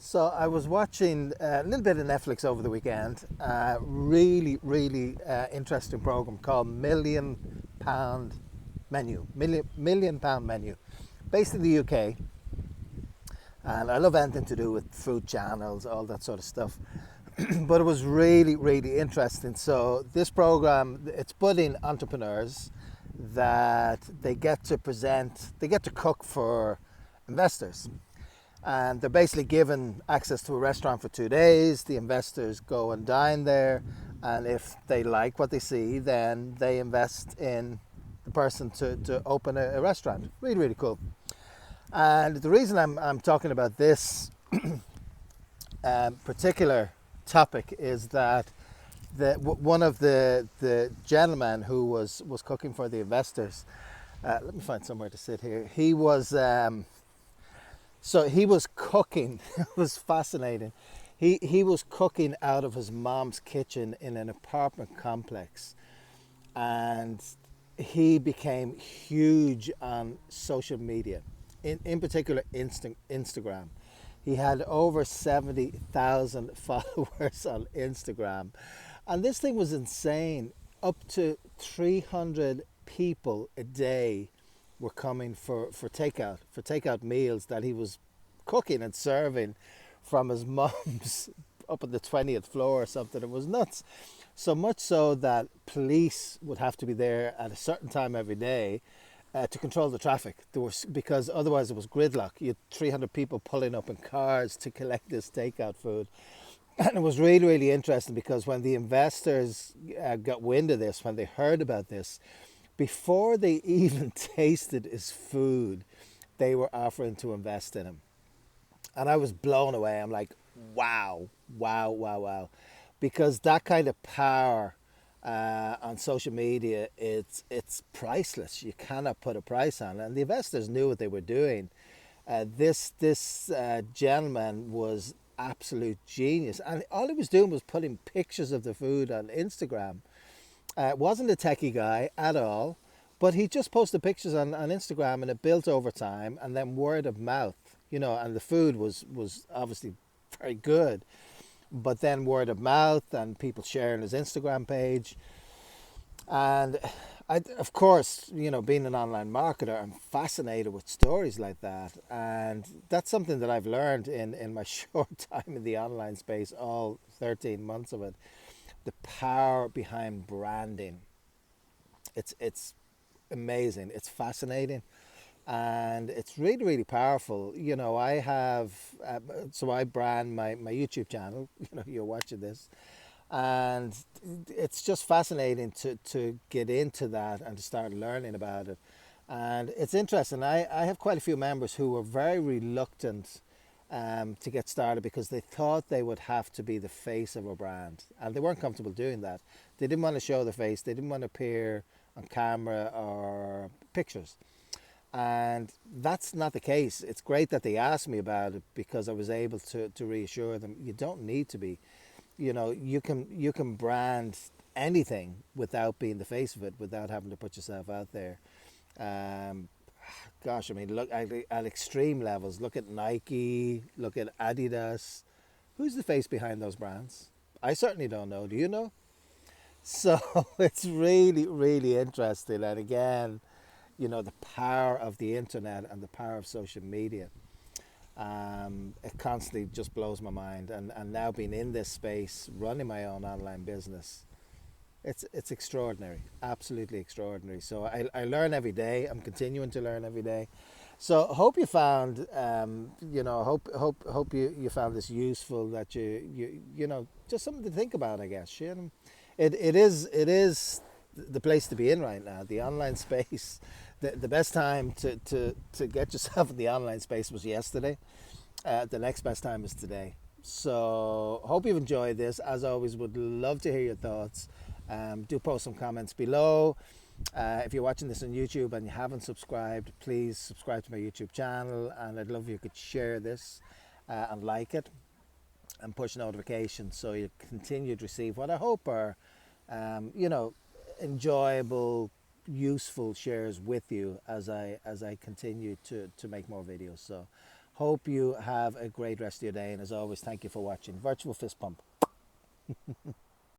So I was watching a little bit of Netflix over the weekend. Really interesting program called Pound Menu. Million Pound Menu, based in the UK. And I love anything to do with food channels, all that sort of stuff. But it was really interesting. So this program, it's budding entrepreneurs that they get to present, they get to cook for investors. And they're basically given access to a restaurant for 2 days. The investors go and dine there, and if they like what they see, then they invest in the person to open a restaurant. Really cool. And the reason I'm talking about this particular topic is that one of the gentlemen who was cooking for the investors, let me find somewhere to sit here. He was so he was cooking. It was fascinating. He was cooking out of his mom's kitchen in an apartment complex, and he became huge on social media, in particular Instagram. He had over 70,000 followers on Instagram, and this thing was insane. Up to 300 people a day were coming for takeout meals that he was cooking and serving from his mom's up on the 20th floor or something. It was nuts. So much so that police would have to be there at a certain time every day to control the traffic. Because otherwise it was gridlock. You had 300 people pulling up in cars to collect this takeout food. And it was really interesting because when the investors got wind of this, when they heard about this, before they even tasted his food, they were offering to invest in him. And I was blown away. I'm like, wow. Because that kind of power on social media, it's priceless. You cannot put a price on it. And the investors knew what they were doing. This gentleman was absolute genius. And all he was doing was putting pictures of the food on Instagram. Wasn't a techie guy at all, but he just posted pictures on Instagram, and it built over time, and then word of mouth, and the food was obviously very good, but then word of mouth and people sharing his Instagram page. And of course, being an online marketer, I'm fascinated with stories like that. And that's something that I've learned in my short time in the online space, all 13 months of it. The power behind branding. It's amazing. It's fascinating, and it's really powerful. I have so I brand my YouTube channel. You're watching this, and it's just fascinating to get into that and to start learning about it. And it's interesting. I have quite a few members who were very reluctant to get started because they thought they would have to be the face of a brand, and they weren't comfortable doing that. They didn't want to show their face. They didn't want to appear on camera or pictures, and that's not the case. It's great that they asked me about it because I was able to reassure them you don't need to be. You can brand anything without being the face of it, without having to put yourself out there. um, Gosh, I mean, look at extreme levels. Look at Nike. Look at Adidas. Who's the face behind those brands? I certainly don't know. Do you know? So it's really interesting. And again, the power of the internet and the power of social media. It constantly just blows my mind. And now being in this space, running my own online business, it's extraordinary, absolutely extraordinary. So I learn every day. I'm continuing to learn every day. So hope you found, hope you found this useful. That just something to think about. I guess it is the place to be in right now. The online space. The best time to get yourself in the online space was yesterday. The next best time is today. So hope you've enjoyed this. As always, would love to hear your thoughts. Do post some comments below. If you're watching this on YouTube and you haven't subscribed, please subscribe to my YouTube channel, and I'd love if you could share this and like it and push notifications so you continue to receive what I hope are enjoyable, useful shares with you as I continue to make more videos. So Hope you have a great rest of your day. And as always, thank you for watching. Virtual fist pump.